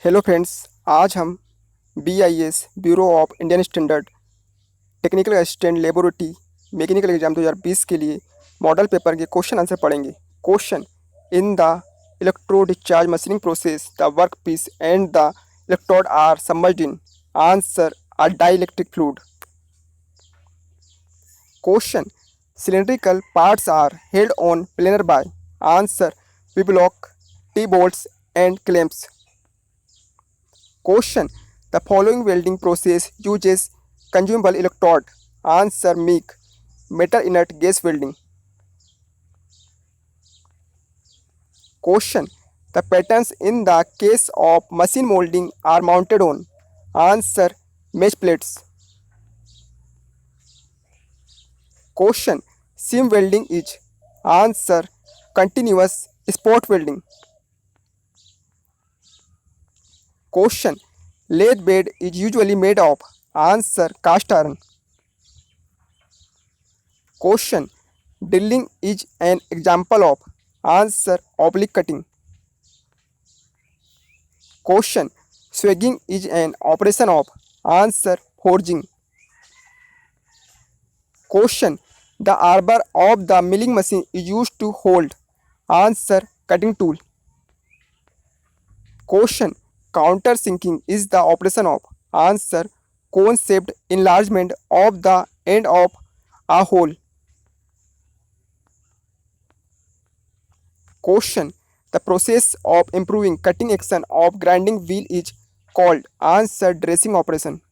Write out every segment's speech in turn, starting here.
Hello friends. आज हम BIS bureau of Indian standard technical assistant laboratory mechanical exam 2020 के लिए मॉडल पेपर के क्वेश्चन आंसर पढ़ेंगे। Question: in the electro discharge machining process the workpiece and the electrode are submerged in. Answer: a dielectric fluid. Question: cylindrical parts are held on planar by. Answer: V-block, T-bolts and clamps. Question: the following welding process uses consumable electrode. Answer: MIG, metal inert gas welding. Question: the patterns in the case of machine molding are mounted on. Answer: mesh plates. Question: seam welding is. Answer: continuous spot welding. Question: lathe bed is usually made of. Answer: cast iron. Question: drilling is an example of. Answer: oblique cutting. Question: swagging is an operation of. Answer: forging. Question: the arbor of the milling machine is used to hold. Answer: cutting tool. Question: countersinking is the operation of. Answer: cone shaped enlargement of the end of a hole. Question: the process of improving cutting action of grinding wheel is called. Answer: dressing operation.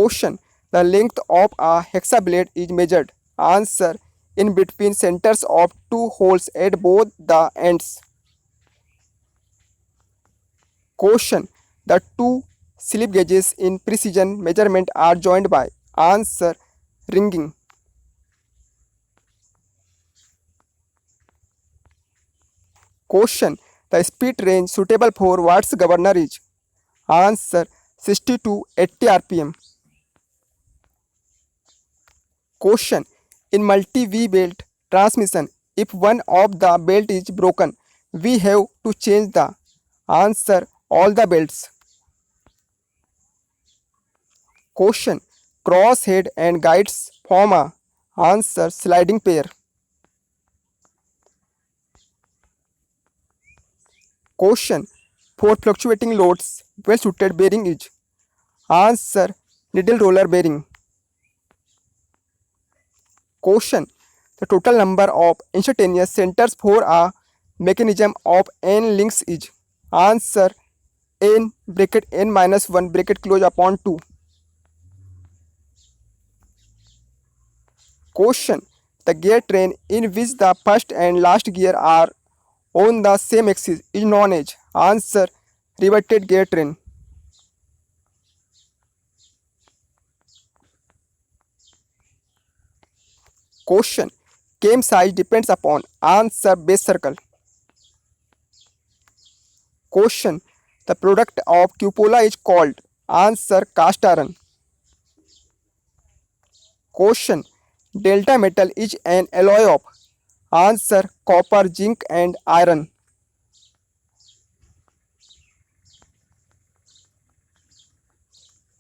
Question: the length of a hexa blade is measured. Answer: in between centers of two holes at both the ends. Question: the two slip gauges in precision measurement are joined by. Answer: ringing. Question: the speed range suitable for Watt's governor is. Answer: 60 to 80 rpm. Question: in multi-V belt transmission, if one of the belt is broken, we have to change the. Answer: all the belts. Question: cross head and guides form a. Answer: sliding pair. Question: for fluctuating loads, well suited bearing is. Answer: needle roller bearing. Question: the total number of instantaneous centers for a mechanism of n links is. Answer: n bracket n minus 1 bracket close upon 2. Question: the gear train in which the first and last gear are on the same axis is known as. Answer: reverted gear train. Question: cam size depends upon. Answer: base circle. Question: the product of cupola is called. Answer: cast iron. Question: delta metal is an alloy of. Answer: copper, zinc and iron.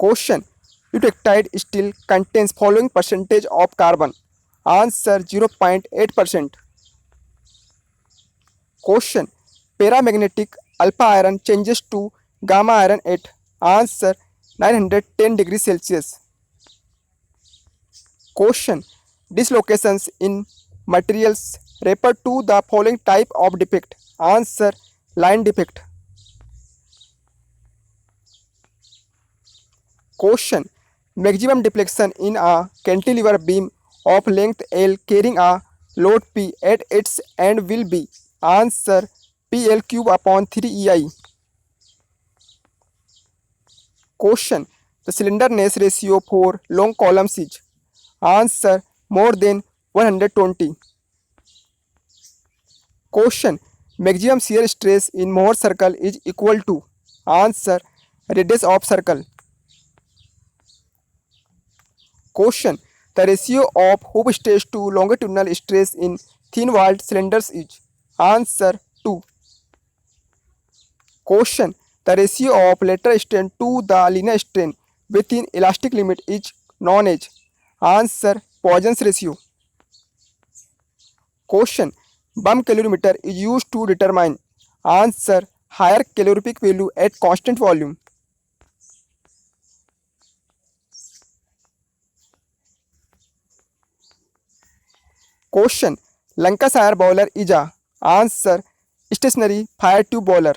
Question: eutectide steel contains following percentage of carbon. Answer: 0.8%. Question: paramagnetic alpha iron changes to gamma iron at. Answer: 910 degrees Celsius. Question: dislocations in materials refer to the following type of defect. Answer: line defect. Question: maximum deflection in a cantilever beam of length L carrying a load P at its end will be. Answer: PL cube upon 3EI. Question: the slenderness ratio for long columns is. Answer: more than 120. Question: maximum shear stress in Mohr circle is equal to. Answer: radius of circle. Question: the ratio of hoop stress to longitudinal stress in thin walled cylinders is. Answer: 2. Question: the ratio of lateral strain to the linear strain within elastic limit is known as. Answer: Poisson's ratio. Question: bump calorimeter is used to determine. Answer: higher calorific value at constant volume. Question: Lancashire boiler is a. Answer: stationary fire tube boiler.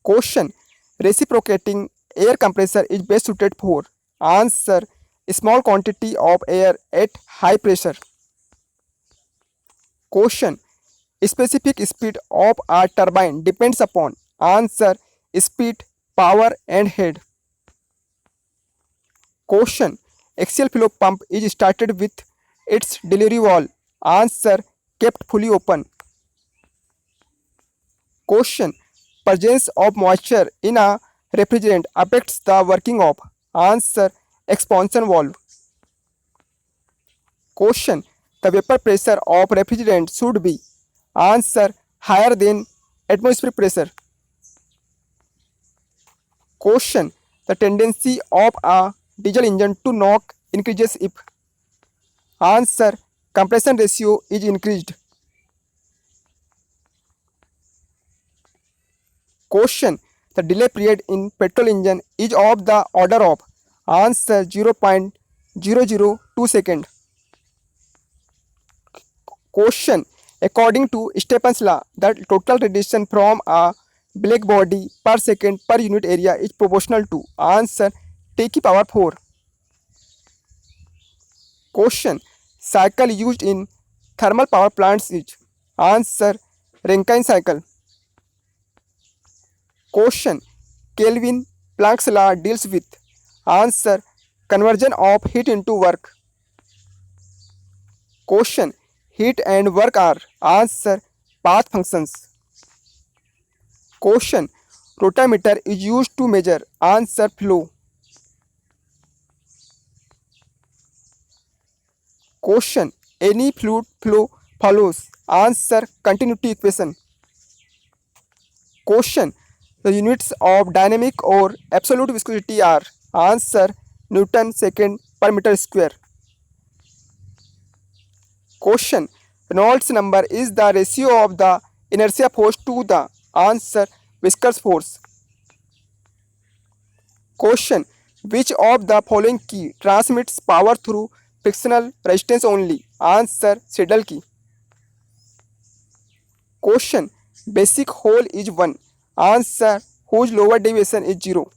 Question: reciprocating air compressor is best suited for. Answer: small quantity of air at high pressure. Question: specific speed of a turbine depends upon. Answer: speed, power and head. Question: axial flow pump is started with its delivery valve. Answer: kept fully open. Question: presence of moisture in a refrigerant affects the working of. Answer: expansion valve. Question: the vapor pressure of refrigerant should be. Answer: higher than atmospheric pressure. Question: the tendency of a diesel engine to knock increases if. Answer: compression ratio is increased. Question: the delay period in petrol engine is of the order of. Answer: 0.002 second. Question: according to Stephen's law, the total radiation from a black body per second per unit area is proportional to. Answer: 10⁴. Question: cycle used in thermal power plants is. Answer: Rankine cycle. Question: Kelvin Planck's law deals with. Answer: conversion of heat into work. Question: heat and work are. Answer: path functions. Question: rotameter is used to measure. Answer: flow. Question: any fluid flow follows. Answer: continuity equation. Question: the units of dynamic or absolute viscosity are. Answer: Newton second per meter square. Question: Reynolds number is the ratio of the inertia force to the. Answer: viscous force. Question: which of the following key transmits power through frictional resistance only? Answer: saddle key. Question: basic hole is 1. Answer: whose lower deviation is 0.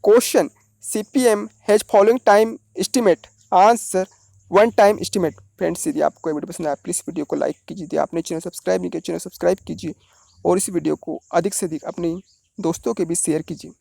Question: CPM has following time estimate. Answer: 1 time estimate. Friends, यदि आपको ये video पसंद आया please video को like कीजिए। यदि आपने channel subscribe नहीं किया चैनल सब्सक्राइब कीजिए और इस वीडियो को अधिक से अधिक अपने दोस्तों के बीच शेयर कीजिए।